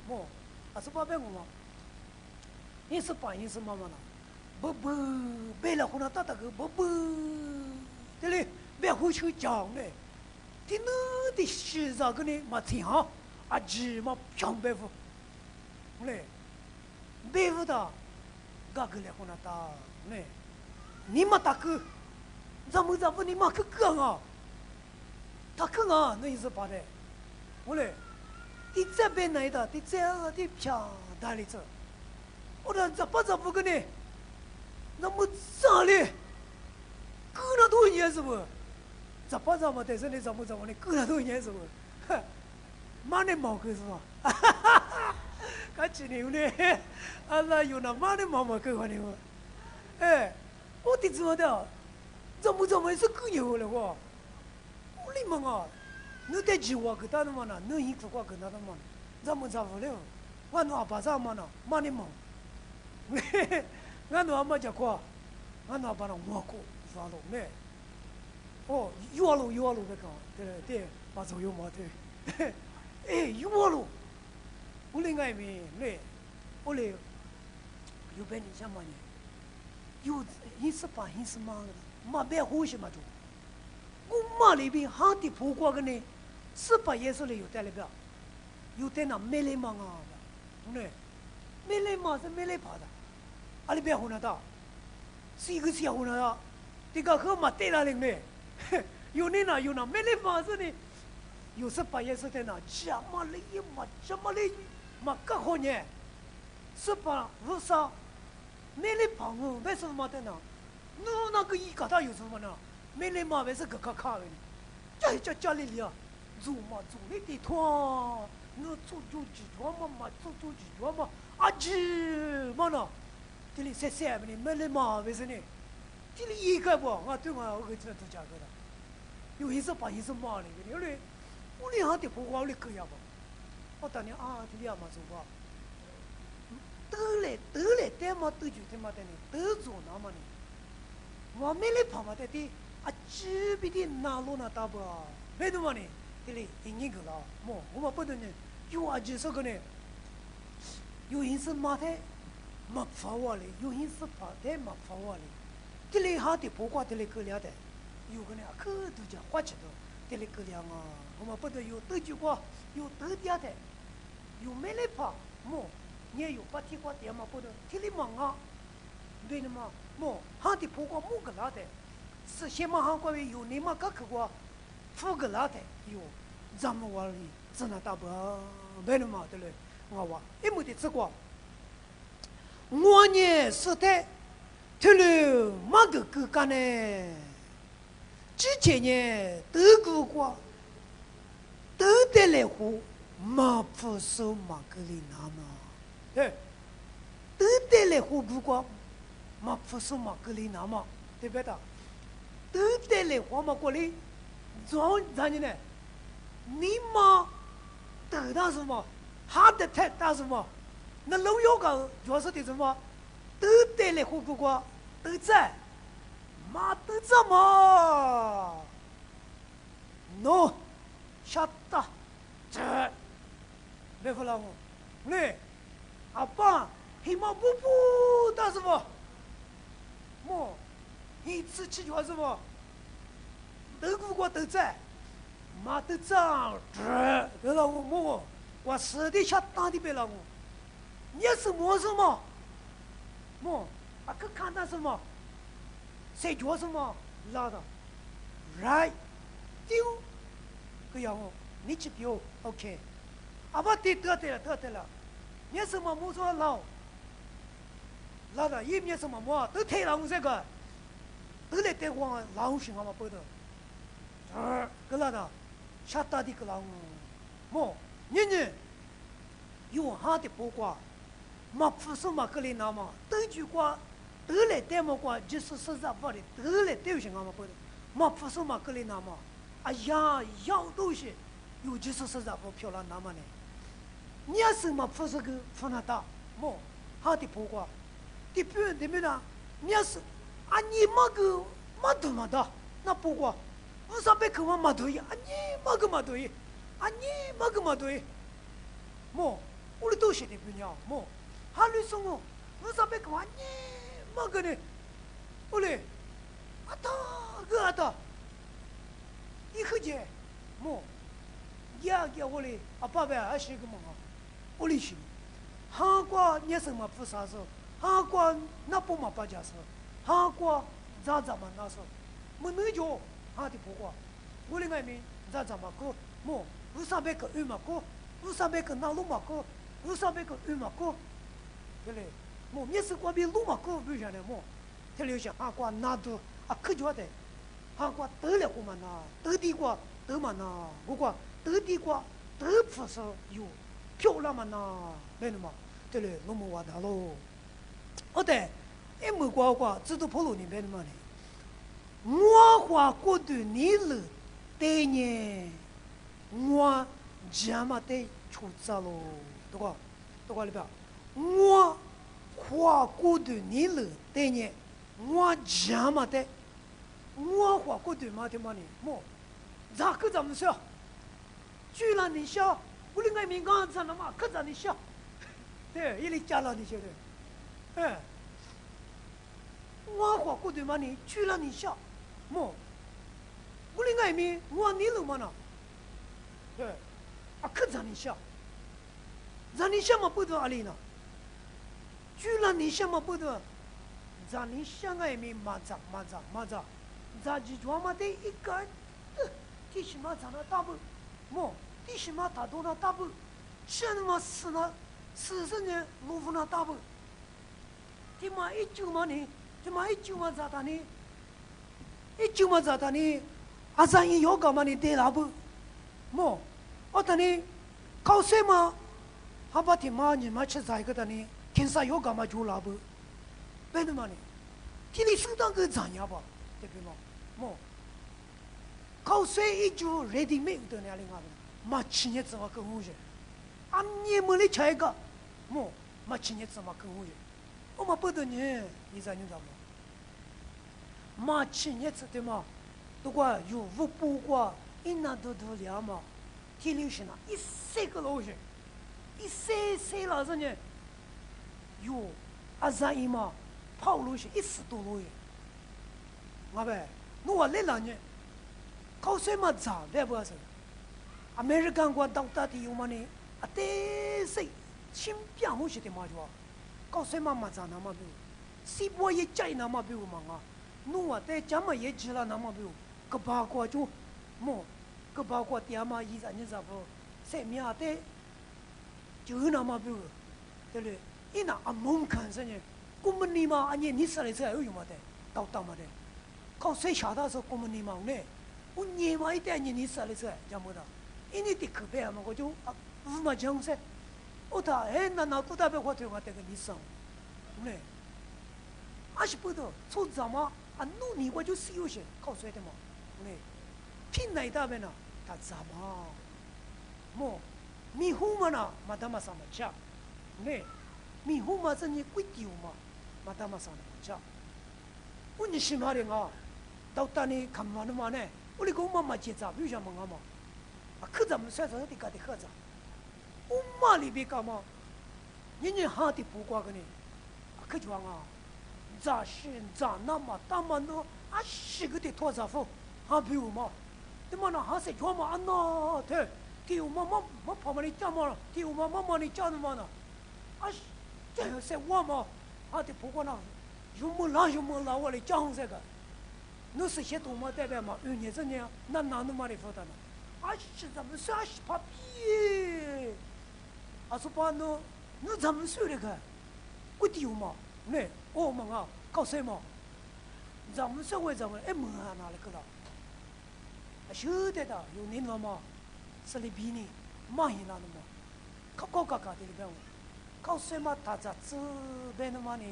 我，啊是把别个嘛，也是爸也是妈妈呢。不，别了，湖南大个不，这里别回去讲嘞，的那的是咋个呢？嘛听哈，啊只嘛强别夫，嘞，别夫的，嘎个嘞湖南大嘞，你嘛大个，怎么你嘛去干啊？他干啊，那意思把的，我嘞，你这边来的，你这样的偏大里子，我说怎不个呢？那么咋嘞？隔了多少年是不？怎么但是你怎么呢？隔了多少年是不？哈，马的毛个是吧？哈哈哈哈！看起牛呢，阿拉有那马的毛毛个呢嘛？哎，我的怎么的？怎么是隔牛了哇？我哩嘛啊，你得计划给他的嘛呢？你一个话给他的嘛？怎么不了？我那把啥嘛呢？马的毛。嘿嘿。俺那么讲过，俺那把那摸过发了没？哦，越路别讲，对，把左右摸对，哎，越路，我另外面嘞，我嘞，有别你想嘛呢？有一是把一是嘛的，嘛别呼吸嘛就，我嘛里边哈的不过个呢，是把也是嘞有在里边，有在那没来嘛啊，对，没来嘛是没来跑的。阿里别胡那到，是一个小胡那到，这个和嘛对了嘞没？有那没嘞嘛是呢？有时把也是在那，怎么嘞嘛更好呢？是把为啥没嘞朋友为什么在那？那个一个他有什么呢？没嘞嘛为是个卡的呢？家里啊，做那的团，那做几团嘛，做几团嘛，啊子嘛呢？这里谁不呢？没来嘛，为什么呢？这里一个不，我对我儿子都讲过了。有一次把一次骂了，有嘞，我哩还得不光哩可呀吧，我当年啊，这样嘛做吧，得嘞，但嘛得就他妈的呢，得做那么呢，我没来跑嘛的的，啊，这边的哪路那大吧，没得嘛呢，这里一个了，么，我们不能呢，有啊，就是个呢，有一次骂他，没发我嘞，有一次怕他没发我嘞，这里还得不光这里可了的。有个呢，可都讲花钱的，这里个量啊，我们不得有得酒瓜，有得点的，有没来怕，么，你也有把提瓜点嘛不得，这里忙啊，对的嘛，么，还得不过木个拉的，是先嘛还关于有你嘛个可过，富个拉的有，咱们玩里真的大不，对的嘛对嘞，我话一没得吃过，我呢是的，这里嘛个个干呢。之前呢，德国过，德得来户马不收马格里拿嘛，哎，德得来户不过马不收马格里拿嘛，对不对的？德得来户嘛过来，咱呢，你妈得到什么？哈得太大什么？那老有个主要是的什么？德得来户不过德在。妈的怎么？no， 晓得，这没回来我，你阿爸黑毛不不打什么？么，一次去就什么？德国都在，妈的脏，这别了我么？我实的下打的别了我，你是么什么？么，啊可看到什么？谁做什么拉的 ，right， 丢，个样哦，你去丢 ，OK， 啊不得了，你什么没说拉的，也没什么么，都太郎这个，都来带我老行啊嘛不得，个拉的，下大的个郎，么，你有哈的不挂，嘛不是嘛个里那么，都句话。得来带么过，就是实在不的，得来带行啊嘛不的，嘛不是嘛个里那么，啊呀，要东西，有就是实在不漂亮那么呢，你要是嘛不是个不那大，么，好的不过，的不对没呢，你要是啊你嘛个嘛多嘛大，那不过，我上边可我嘛多啊你嘛个嘛多啊你嘛个嘛多，么，我的东西的不鸟，么，还你说我上边可我你。嘛个呢？我嘞，阿达，一口气，么，呀我嘞，阿爸爸还是个么啊？我嘞是，韩国你什么不啥事？韩国那不嘛不家事？韩国咋嘛那事？么那就哈的不过，我嘞外面咋嘛过？么，我上边个鱼嘛过，我上边个那路嘛过，我上边个鱼嘛过，对嘞。么，你是过比路嘛过不下来么？他留下韩国那都啊可觉得，韩国得了我们那得地瓜得嘛那，我讲得地瓜得不是有漂亮嘛那，没的嘛，对嘞，那么话大喽。哦对，一没过知道跑路那边的嘛呢？我话过度你了，对呢，我这么得出走喽，对吧里边，我。花过度你了，对呢？我这么的，我花过度嘛的嘛呢？么，咋个怎么说？居然你笑，我另外面刚才那嘛，可咋你笑？对，一里加了你晓得？哎，我花过度嘛呢？居然你笑，么？我另外面我你了嘛呢？对，啊可咋你笑？咋你笑嘛不得阿里呢？居然你什么不得？咱你相爱面马扎，咱就专门的一个，第什么咱那大不，么？第什么他多那大不？什么40年我不那大不？他妈一九嘛呢？他妈一九嘛咋的呢？一九嘛咋的呢？啊咱一要干嘛呢？得拉不？么？我等你考试嘛？还把他妈你妈吃啥个的呢？天啥有干嘛就拉不？为什么呢？天里生当个怎样吧？对不嘛？么？考试一就 ready made 的那里啊，嘛企业怎么跟我学？俺你们的吃一个，嘛企业怎么跟我学？我们不得呢，你知道吗？嘛企业子的嘛，如果有不不过，一那都了嘛，天流是那一三个老师，一三老师呢，有阿一嘛，跑路是10多路的，我呗，我来了呢。考试嘛早，别不是。American 国到底有么呢？但是新变好些的嘛就，考试嘛早那么比，西部也在那么比嘛啊，我在咱们也知了那么比，个八卦就，个八卦爹嘛一咱你咋不？谁面的就那么比，对不对？一那蒙看是呢，我们你嘛，你说的这有用么的？到么的？考试下的时候我们你嘛呢？我年嘛一点你说的这讲不到，因为的可别嘛，我就无嘛讲噻。我他那不代表我对我这个你说，呢，是不得，从怎么努力我就是有些考出来的嘛，呢，拼来大边呢，他怎么，迷糊嘛呢，嘛他妈上么吃，呢，迷糊嘛是你贵丢嘛，嘛他妈上么吃，我你什么的啊？到当你看完了嘛呢？我哩讲妈妈结扎，为什么嘛？可咱们算算的个的可咋？我妈里边干嘛？人哈的不挂个呢？可就啊，咋是咋那么大嘛呢？是个的拖杂夫，比如嘛，那么那是叫嘛那对，给我妈跑嘛你家嘛，给我妈你家的嘛呢？这是我嘛，的不挂那，有么啦，我哩讲这个。那是些多么代表嘛？你这呢？那么的负担呢？是咱们说是怕逼，是把那咱们说的个，我丢嘛？呢？我们搞什么？咱们社会咱们没哪里个了？晓得的，有年了嘛？是里比呢？嘛那嘛？搞的里边，搞什么？他这边的嘛呢？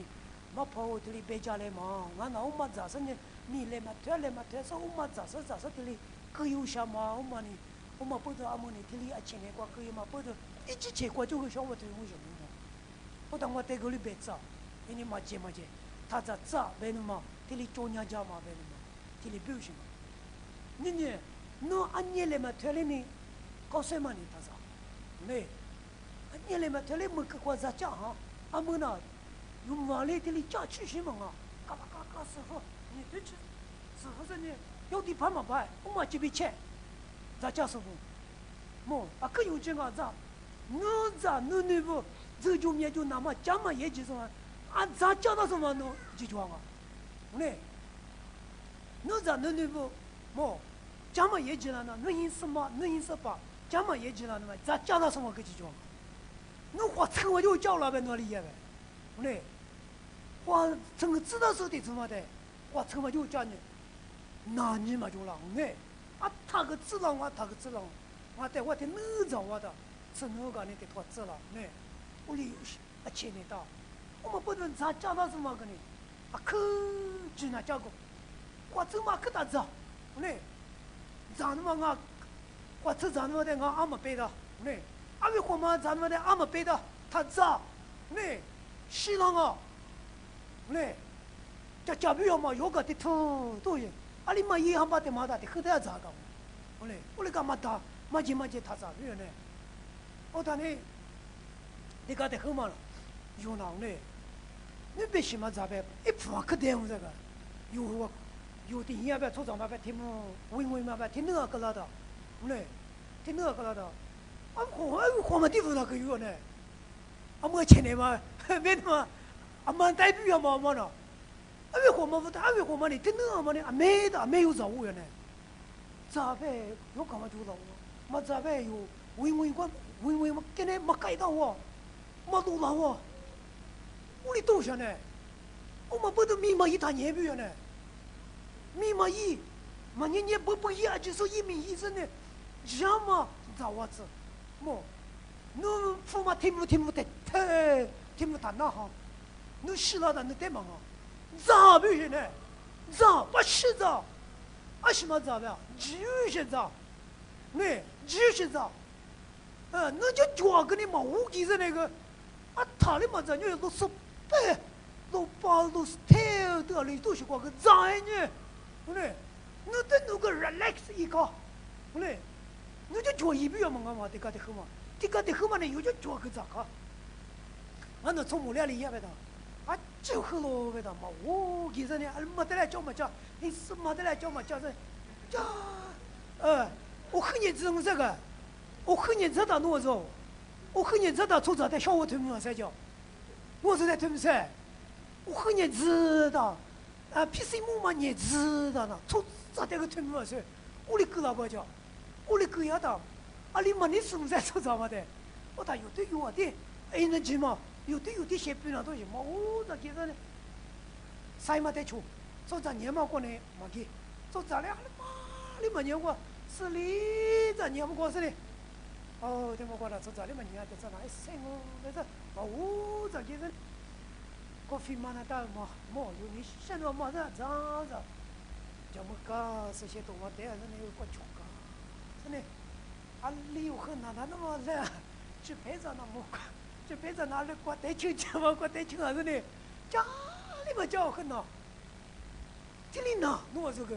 嘛跑我这里别家来嘛？俺那我们咋说呢？你来嘛推，说我们咋说这里可有什么？我们呢？我们不得阿姆呢？这里前面过可以嘛？不得一直切过就会想我推我什么嘛？我当我在这里别走，因为嘛接，他这走别的嘛，这里中央家嘛别的嘛，这里不行嘛。你按你来嘛推了呢？搞什么呢？他说，没，按你来嘛推了么？个国家讲哈，阿姆呢？用马来这里家去什么啊？嘎师傅。你对吃，师傅说呢，有的盘嘛牌，我嘛这边钱，咱家师傅，可有这个咋？我咋你不，这就面就那么讲嘛也就是说，咱家到什么弄就讲啊，呢？我咋你不，讲嘛也知道呢，你意思嘛，你意思吧？讲嘛也知道呢嘛，咱家到什么个就讲，我花车我就叫老板那里也呗，呢？花整个知道是的什么的。我他妈就讲呢，那你嘛就浪哎，他个知道他个知道，带我的哪着我的，是哪个你的托知了呢？我里钱的到，我们不能咱讲到什么个呢？可就那讲个，我怎么可大子呢？咱们我这咱们的俺们背的呢，俺们我们咱们的俺们背的，他咋呢？是啷个呢？假如嘛，有个的头都有，阿里嘛一样把的嘛的，可得要咋个？我嘞干嘛打？嘛就他咋样呢？我谈呢，你搞得好嘛了，有囊呢？你别什么咋办？一破可得我这个，有的也别出场嘛别听么，问嘛别听那个了的，听那个了的，我们地方那个有呢，没钱的嘛，别的嘛，蛮代表嘛呢。为什么不？为什么你听那么的？没有造物呢？咋呗？有干嘛做到？嘛咋呗？有问嘛，今天没改到我，没读到我，我哩多少呢？我们不都密码一谈也不要呢？密码一，嘛你不一，就是一米一生呢？什么造物子？你父母听不得，听不谈那哈？你死了的你得忙啊？咋不行呢？咋不是咋？什么咋的？就是咋，那就是咋，那就抓个你嘛，我记着那个，他的嘛，咱就都是白，都把都是太的里都是光个咋呢？那那个 relax 一个，那就抓一遍嘛，嘛，这个的很嘛，这个的很嘛呢，有就抓个咋个？那从木料里也别的。就很罗味道嘛，我其实呢，没得来叫嘛叫，你是没得来叫嘛叫是，叫，我很认真这个，我很认真的弄着，我很认真的从这在小我推门才叫，我是在推门噻，我很认真的，PC 木嘛认真的呢，从这在个推门噻，我的哥老婆叫，我的哥呀的，你嘛你是不是在做啥嘛的？我打有的有的，能知嘛？有的些别的东西嘛，我那其实呢，啥嘛得出，做咱年嘛过呢，嘛给，做咱俩你嘛年过，是你咱年过是的，对嘛过了，做咱俩嘛年的在哪里生哦？那是，我这其实，咖啡嘛那当嘛，有你现在嘛那咋，就么个这些东西得是那个过出个，是呢，你有很难那么在，去陪着那么个。这辈子哪里过得清楚嘛？过得清还是呢？家里嘛叫很呐，这里哪弄这个？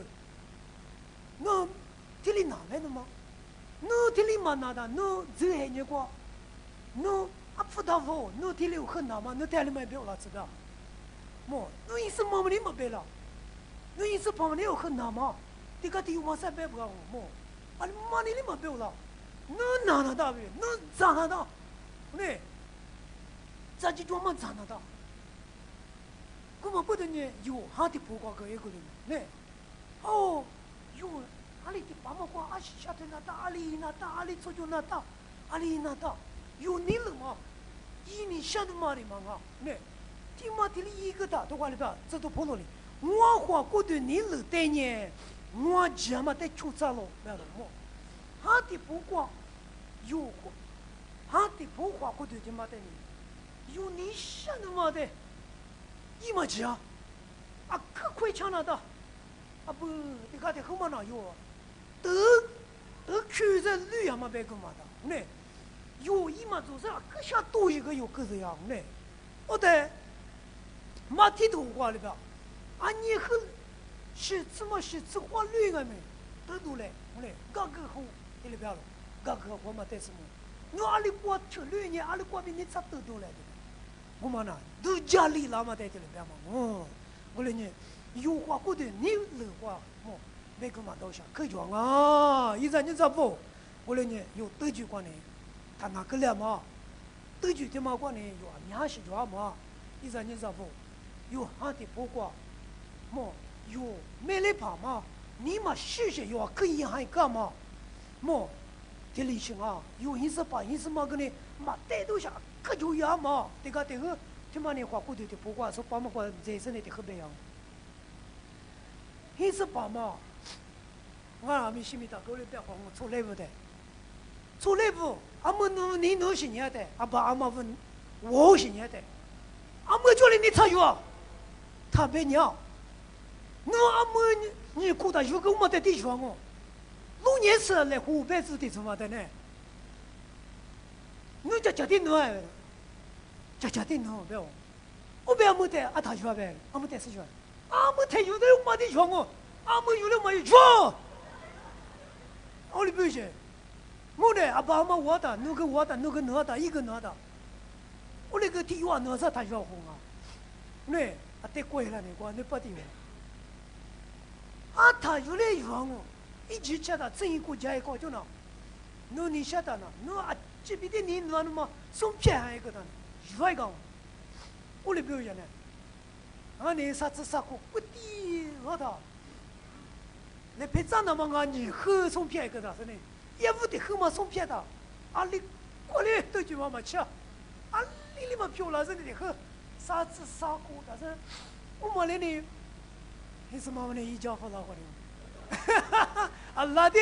那这里哪来的嘛？那这里嘛哪的？那这还你过？那不大好，那这里有很呐嘛？那这里没表了，知道？么？那意思嘛？你没表了？那意思旁边有很呐嘛？这个地方三百不高么？你妈你没表了？那哪大表？那咋哪的？呢？咱就专门站那的，我们不得呢有哈的不光个一个人呢，有阿里的爸妈光阿西下头那大阿里那大阿里出去那大阿里那大有你了吗？一年下的嘛的嘛啊呢，听嘛听里一个大都管里边这都跑了哩，我话过对你了对呢，我这么得出咋了没了么？哈的不光有哈的不话过对这么的呢。有你想的嘛的，一么子啊，可快抢了的，不，你看的后面哪有，都去在旅游嘛别个嘛的，呢，有一嘛就是可下多一个有个这样呢，我的，马蹄头话里边，你和是怎么是这话旅个没，都来，我来，个个好，这里边了，个个我嘛得什么，我阿里过去旅呢，阿里过比你差都来的。我们呢，都家里那么在这里边嘛，我来呢，有话过的你的话，每个嘛都想可讲啊，一咱你咋不？我来呢，有德局关呢，他哪个了嘛？德局的嘛关呢，有娘是抓嘛？一咱你咋不？有哈的不过，有没来跑嘛？你嘛试试有可以还干嘛？这里行啊，有意思把意思嘛个呢，嘛带都想。可就样嘛，这个，他妈的话过去的不管说爸妈管在身里的很别样，一直爸妈，我阿弥西米达沟里别慌，我出来不的，出来不，阿么你弄些年的，阿妈问我些年的，阿么叫你参与啊，他别娘，那阿么你顾他有个我的地方哦，6年时来湖北子的什么的呢？你家家的弄哎，家的弄不要，我不要没得，他说呗，没得事情，没得有的没得chuyện哦，没有的没有chuyện，我哩不行，没得爸妈我的，那个我的，那个哪的，一个哪的，我那个地方哪是他说红啊，呢，得贵了呢，光那不地方，他有的chuyện哦，一直吃的，整一个家一个就那，那你晓得呢，那。这边的人那么送偏还一个的，帅个，我来表演呢。你啥子啥个不低我的，来陪长那么你喝送偏一个的是呢，也不得喝嘛送偏的，你过来都就嘛吃，你嘛漂亮是你的喝，啥子啥个但是我们那里，你是嘛那一家好老个的，拉的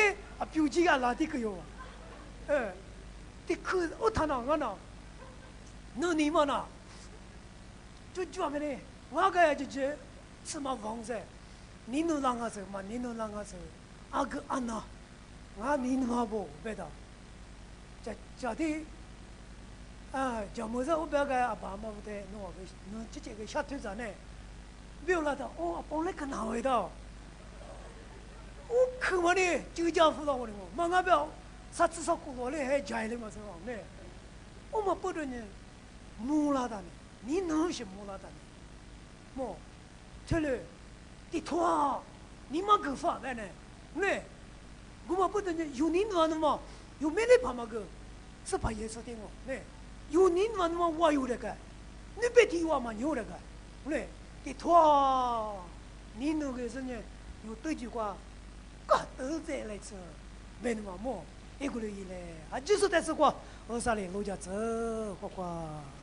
表姐拉的个哟，可我谈哪个呢？那你们呢？就专门的，我个就是什么房子，你能让我走吗？你能让我走？阿哥阿娜，我你能不别的？家的，叫么子？我不要个阿爸妈不得，侬直接个下腿子呢？不要拉到，帮来个哪位的？我看嘛呢，就家辅导我的嘛，嘛俺不要，啥至少过来还家里嘛是吧？呢，我们不得呢，木拉的呢，你能是木拉的呢？么，这里，的托，你妈个发的呢？呢，我们不得呢，有你弄的嘛，有没得怕嘛个？是怕也是的我，呢，有你弄的嘛，我有那个，你别提我嘛有那个，呢，的托，你弄个是呢，有对句话。都在来吃，没那么忙，一个人一来，就是但是话，我啥哩路家走，花花。